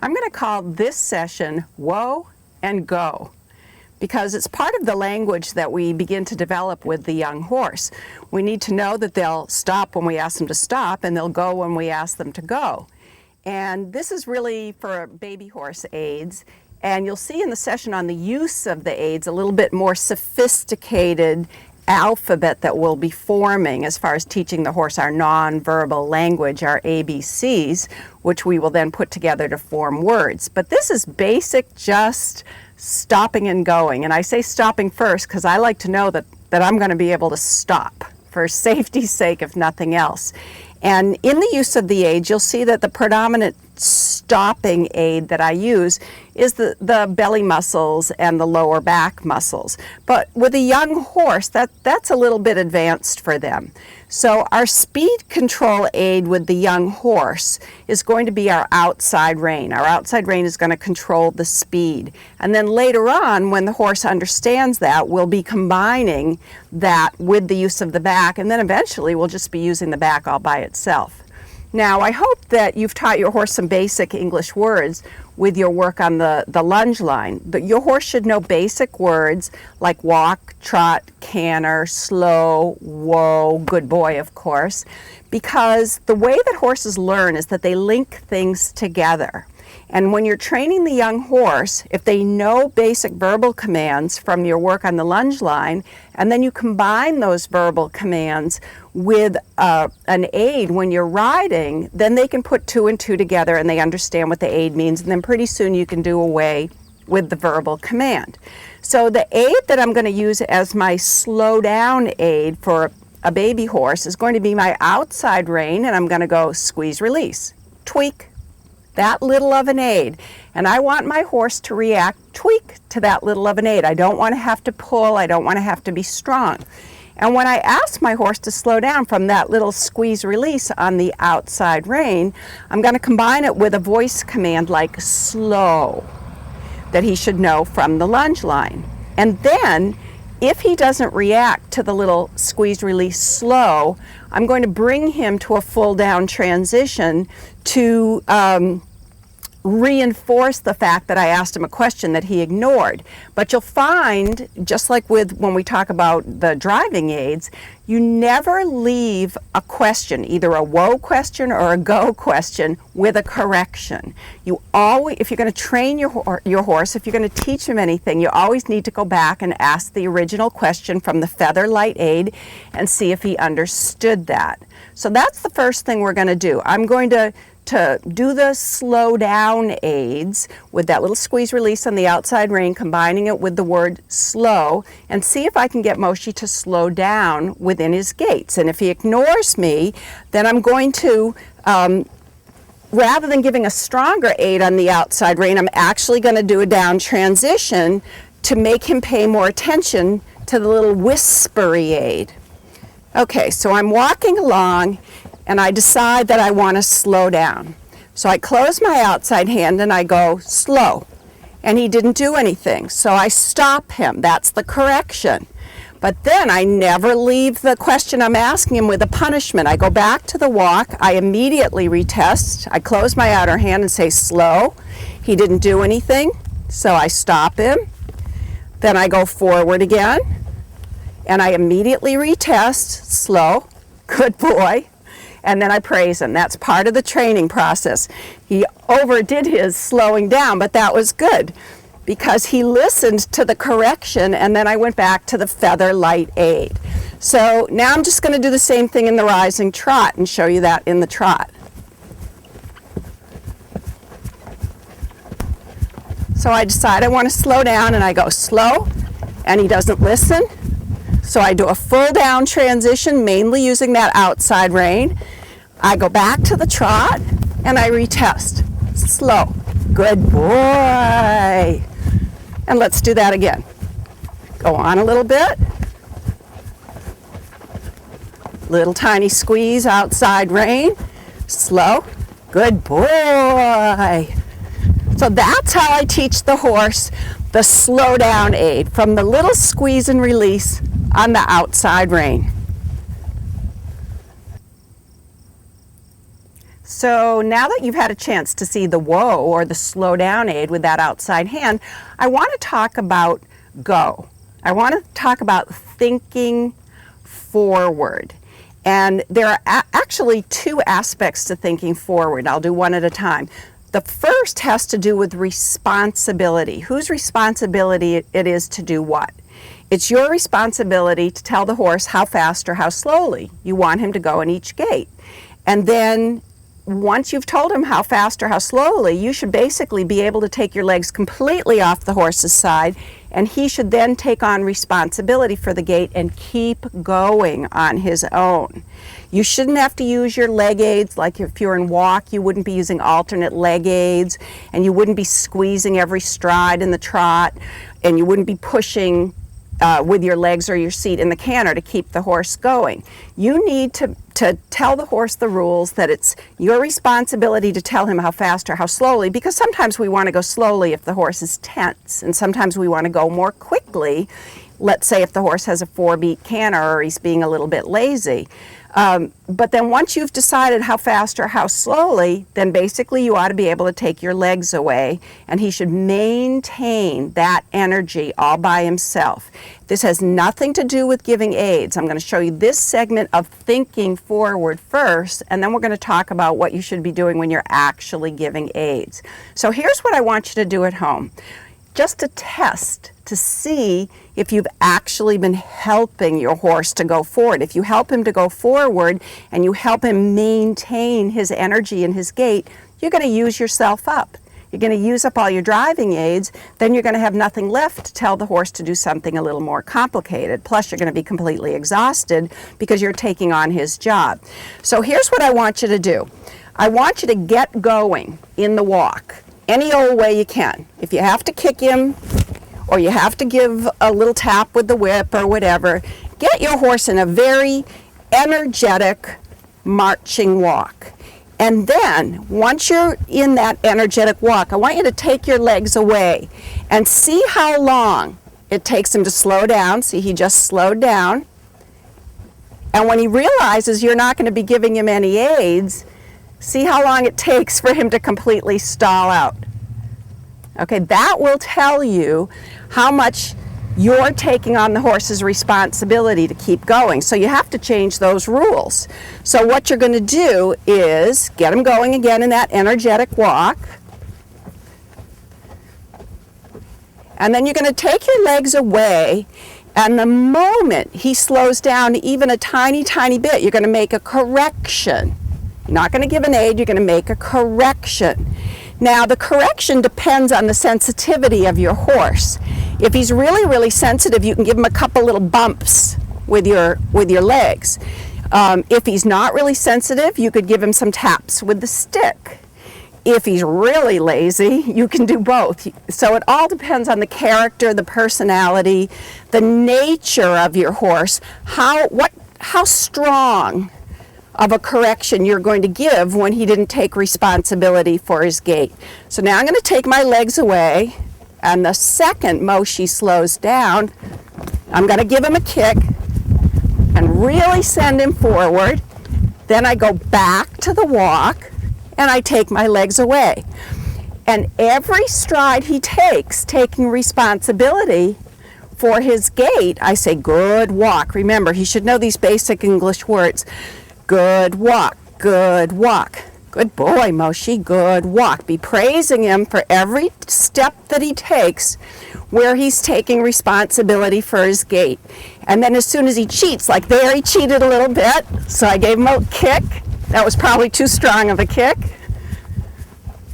I'm going to call this session Whoa and Go, because it's part of the language that we begin to develop with the young horse. We need to know that they'll stop when we ask them to stop, and they'll go when we ask them to go. And this is really for baby horse aids. And you'll see in the session on the use of the aids a little bit more sophisticated alphabet that we'll be forming as far as teaching the horse our non-verbal language, our ABCs, which we will then put together to form words. But this is basic, just stopping and going. And I say stopping first because I like to know that I'm going to be able to stop for safety's sake, if nothing else. And in the use of the aid, you'll see that the predominant stopping aid that I use is the belly muscles and the lower back muscles. But with a young horse, that's a little bit advanced for them. So our speed control aid with the young horse is going to be our outside rein. Our outside rein is going to control the speed. And then later on, when the horse understands that, we'll be combining that with the use of the back, and then eventually we'll just be using the back all by itself. Now, I hope that you've taught your horse some basic English words with your work on the lunge line. But your horse should know basic words like walk, trot, canter, slow, whoa, good boy, of course, because the way that horses learn is that they link things together. And when you're training the young horse, if they know basic verbal commands from your work on the lunge line, and then you combine those verbal commands with an aid when you're riding, then they can put two and two together and they understand what the aid means, and then pretty soon you can do away with the verbal command. So the aid that I'm going to use as my slow down aid for a baby horse is going to be my outside rein, and I'm going to go squeeze, release, tweak. That little of an aid. And I want my horse to react, tweak to that little of an aid. I don't want to have to pull. I don't want to have to be strong. And when I ask my horse to slow down from that little squeeze release on the outside rein, I'm going to combine it with a voice command like slow that he should know from the lunge line. And then if he doesn't react to the little squeeze release slow, I'm going to bring him to a full down transition to reinforce the fact that I asked him a question that he ignored. But you'll find, just like with when we talk about the driving aids, you never leave a question, either a whoa question or a go question, with a correction. You always, if you're going to train your horse, if you're going to teach him anything, you always need to go back and ask the original question from the feather light aid and see if he understood that. So that's the first thing we're going to do. I'm going to do the slow down aids with that little squeeze release on the outside rein, combining it with the word slow, and see if I can get Moshi to slow down within his gaits. And if he ignores me, then I'm going to, rather than giving a stronger aid on the outside rein, I'm actually going to do a down transition to make him pay more attention to the little whispery aid. Okay, so I'm walking along and I decide that I want to slow down. So I close my outside hand and I go slow. And he didn't do anything. So I stop him. That's the correction. But then I never leave the question I'm asking him with a punishment. I go back to the walk. I immediately retest. I close my outer hand and say slow. He didn't do anything. So I stop him. Then I go forward again. And I immediately retest. Slow. Good boy. And then I praise him. That's part of the training process. He overdid his slowing down, but that was good because he listened to the correction, and then I went back to the feather light aid. So now I'm just going to do the same thing in the rising trot and show you that in the trot. So I decide I want to slow down, and I go slow, and he doesn't listen. So I do a full down transition, mainly using that outside rein. I go back to the trot and I retest. Slow. Good boy. And let's do that again. Go on a little bit. Little tiny squeeze outside rein. Slow. Good boy. So that's how I teach the horse the slow down aid, from the little squeeze and release on the outside rein. So now that you've had a chance to see the whoa or the slow down aid with that outside hand, I want to talk about go. I want to talk about thinking forward. And there are actually two aspects to thinking forward. I'll do one at a time. The first has to do with responsibility. Whose responsibility it is to do what? It's your responsibility to tell the horse how fast or how slowly you want him to go in each gait. And then once you've told him how fast or how slowly, you should basically be able to take your legs completely off the horse's side, and he should then take on responsibility for the gait and keep going on his own. You shouldn't have to use your leg aids, like if you're in walk, you wouldn't be using alternate leg aids, and you wouldn't be squeezing every stride in the trot, and you wouldn't be pushing with your legs or your seat in the canter to keep the horse going. You need to tell the horse the rules, that it's your responsibility to tell him how fast or how slowly, because sometimes we want to go slowly if the horse is tense, and sometimes we want to go more quickly. Let's say if the horse has a 4-beat canter or he's being a little bit lazy. But then once you've decided how fast or how slowly, then basically you ought to be able to take your legs away, and he should maintain that energy all by himself. This has nothing to do with giving aids. I'm going to show you this segment of thinking forward first, and then we're going to talk about what you should be doing when you're actually giving aids. So here's what I want you to do at home. Just to test, to see if you've actually been helping your horse to go forward. If you help him to go forward and you help him maintain his energy and his gait, you're going to use yourself up. You're going to use up all your driving aids, then you're going to have nothing left to tell the horse to do something a little more complicated. Plus, you're going to be completely exhausted because you're taking on his job. So here's what I want you to do. I want you to get going in the walk any old way you can. If you have to kick him, or you have to give a little tap with the whip or whatever, get your horse in a very energetic marching walk. And then, once you're in that energetic walk, I want you to take your legs away and see how long it takes him to slow down. See, he just slowed down. And when he realizes you're not going to be giving him any aids, see how long it takes for him to completely stall out. Okay, that will tell you how much you're taking on the horse's responsibility to keep going. So you have to change those rules. So what you're going to do is get him going again in that energetic walk. And then you're going to take your legs away, and the moment he slows down even a tiny, tiny bit, you're going to make a correction. You're not going to give an aid, you're going to make a correction. Now, the correction depends on the sensitivity of your horse. If he's really, really sensitive, you can give him a couple little bumps with your legs. If he's not really sensitive, you could give him some taps with the stick. If he's really lazy, you can do both. So it all depends on the character, the personality, the nature of your horse, how strong of a correction you're going to give when he didn't take responsibility for his gait. So now I'm going to take my legs away, and the second Moshi slows down, I'm going to give him a kick and really send him forward. Then I go back to the walk and I take my legs away. And every stride he takes, taking responsibility for his gait, I say, good walk. Remember, he should know these basic English words. Good walk, good walk. Good boy, Moshi, good walk. Be praising him for every step that he takes where he's taking responsibility for his gait. And then as soon as he cheats, like there he cheated a little bit, so I gave him a kick. That was probably too strong of a kick,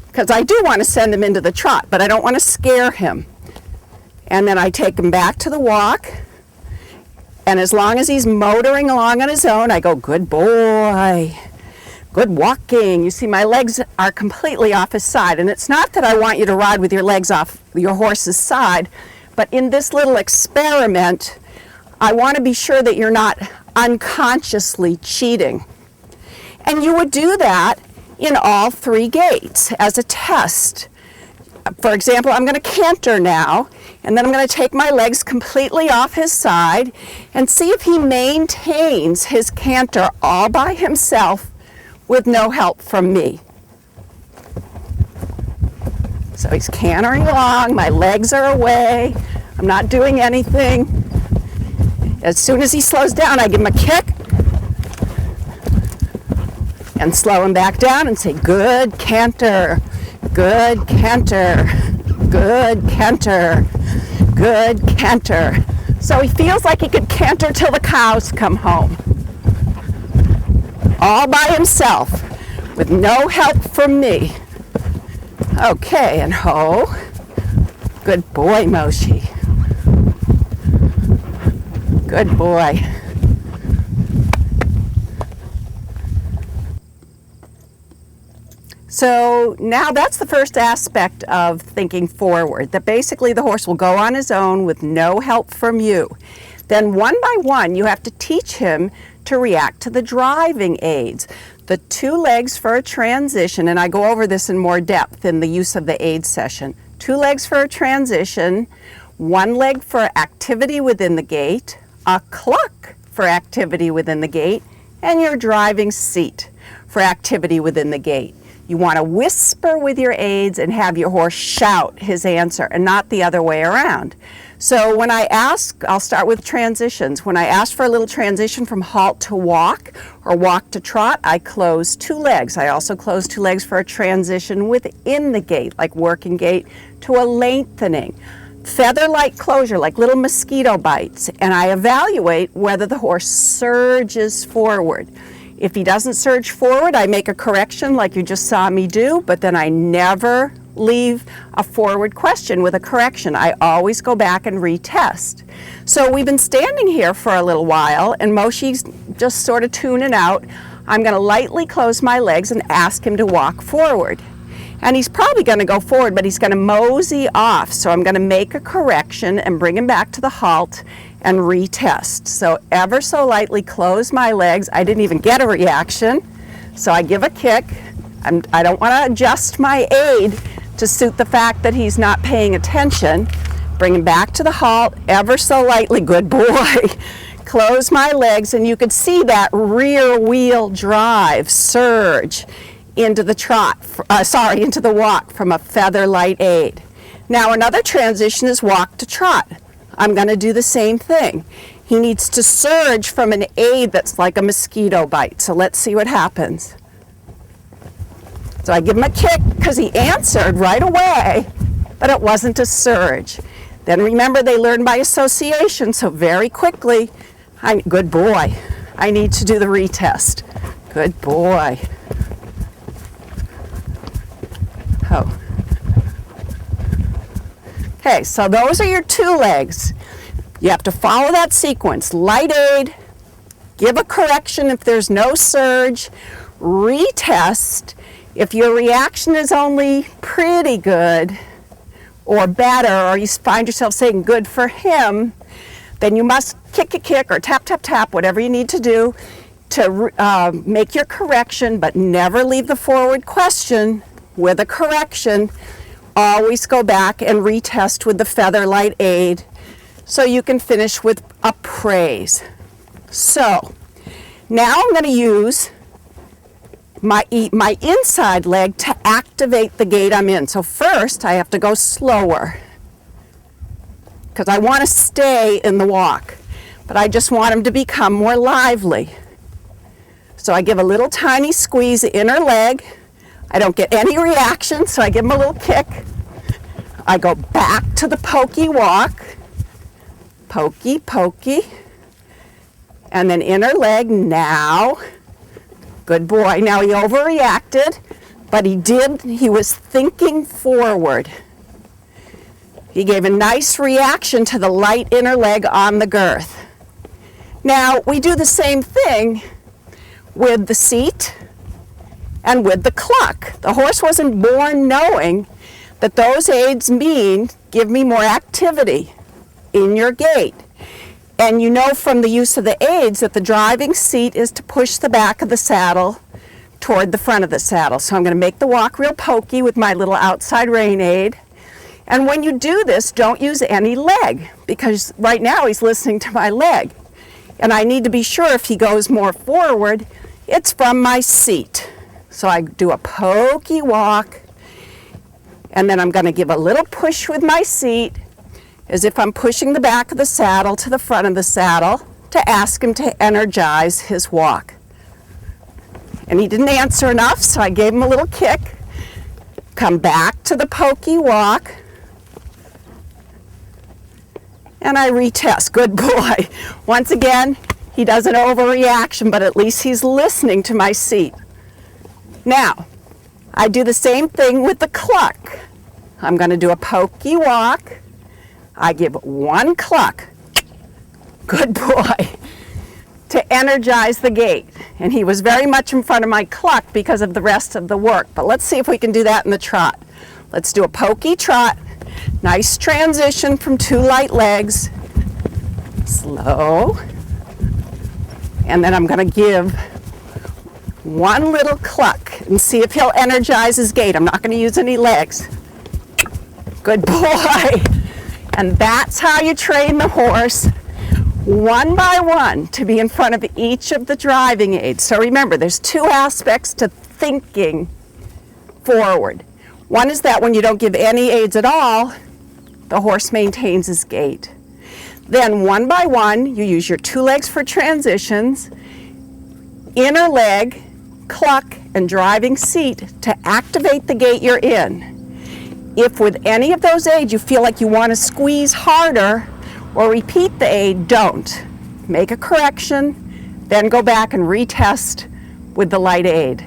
because I do want to send him into the trot, but I don't want to scare him. And then I take him back to the walk. And as long as he's motoring along on his own, I go, good boy, good walking. You see, my legs are completely off his side. And it's not that I want you to ride with your legs off your horse's side, but in this little experiment, I want to be sure that you're not unconsciously cheating. And you would do that in all 3 gaits as a test. For example, I'm going to canter now, and then I'm going to take my legs completely off his side and see if he maintains his canter all by himself with no help from me. So he's cantering along, my legs are away, I'm not doing anything. As soon as he slows down, I give him a kick and slow him back down and say, good canter, good canter, good canter, good canter. So he feels like he could canter till the cows come home. All by himself, with no help from me. Okay, and ho. Good boy, Moshi. Good boy. So now that's the first aspect of thinking forward, that basically the horse will go on his own with no help from you. Then one by one, you have to teach him to react to the driving aids. The 2 legs for a transition, and I go over this in more depth in the use of the aid session. 2 legs for a transition, 1 leg for activity within the gait, a cluck for activity within the gait, and your driving seat for activity within the gait. You want to whisper with your aids and have your horse shout his answer and not the other way around. So when I ask, I'll start with transitions. When I ask for a little transition from halt to walk or walk to trot, I close 2 legs. I also close 2 legs for a transition within the gait, like working gait, to a lengthening. Feather-like closure, like little mosquito bites, and I evaluate whether the horse surges forward. If he doesn't surge forward, I make a correction like you just saw me do, but then I never leave a forward question with a correction. I always go back and retest. So we've been standing here for a little while, and Moshi's just sort of tuning out. I'm going to lightly close my legs and ask him to walk forward. And he's probably going to go forward, but he's going to mosey off. So I'm going to make a correction and bring him back to the halt and retest. So ever so lightly close my legs. I didn't even get a reaction. So I give a kick. I don't want to adjust my aid to suit the fact that he's not paying attention. Bring him back to the halt ever so lightly. Good boy. Close my legs, and you could see that rear wheel drive surge into the trot, into the walk from a feather light aid. Now another transition is walk to trot. I'm going to do the same thing. He needs to surge from an aid that's like a mosquito bite. So let's see what happens. So I give him a kick because he answered right away, but it wasn't a surge. Then remember, they learn by association, so very quickly, good boy, I need to do the retest. Good boy. Oh. Okay, so those are your 2 legs. You have to follow that sequence. Light aid, give a correction if there's no surge, retest. If your reaction is only pretty good or better, or you find yourself saying good for him, then you must kick a kick or tap, tap, tap, whatever you need to do to make your correction, but never leave the forward question with a correction. Always go back and retest with the feather light aid so you can finish with a praise. So now I'm going to use my inside leg to activate the gait I'm in. So first I have to go slower because I want to stay in the walk, but I just want him to become more lively. So I give a little tiny squeeze inner leg. I don't get any reaction, so I give him a little kick. I go back to the pokey walk, pokey, pokey, and then inner leg now. Good boy. Now he overreacted, but he was thinking forward. He gave a nice reaction to the light inner leg on the girth. Now we do the same thing with the seat and with the cluck. The horse wasn't born knowing that those aids mean give me more activity in your gait. And you know from the use of the aids that the driving seat is to push the back of the saddle toward the front of the saddle. So I'm going to make the walk real pokey with my little outside rein aid. And when you do this, don't use any leg, because right now he's listening to my leg. And I need to be sure if he goes more forward, it's from my seat. So I do a pokey walk, and then I'm going to give a little push with my seat as if I'm pushing the back of the saddle to the front of the saddle to ask him to energize his walk. And he didn't answer enough, so I gave him a little kick. Come back to the pokey walk, and I retest. Good boy. Once again, he does an overreaction, but at least he's listening to my seat. Now, I do the same thing with the cluck. I'm going to do a pokey walk. I give one cluck. Good boy. To energize the gait. And he was very much in front of my cluck because of the rest of the work. But let's see if we can do that in the trot. Let's do a pokey trot. Nice transition from 2 light legs. Slow. And then I'm going to give one little cluck and see if he'll energize his gait. I'm not going to use any legs. Good boy. And that's how you train the horse, one by one, to be in front of each of the driving aids. So remember, there's 2 aspects to thinking forward. One is that when you don't give any aids at all, the horse maintains his gait. Then one by one, you use your 2 legs for transitions, inner leg, cluck, and driving seat to activate the gait you're in. If with any of those aids you feel like you want to squeeze harder or repeat the aid, don't. Make a correction, then go back and retest with the light aid.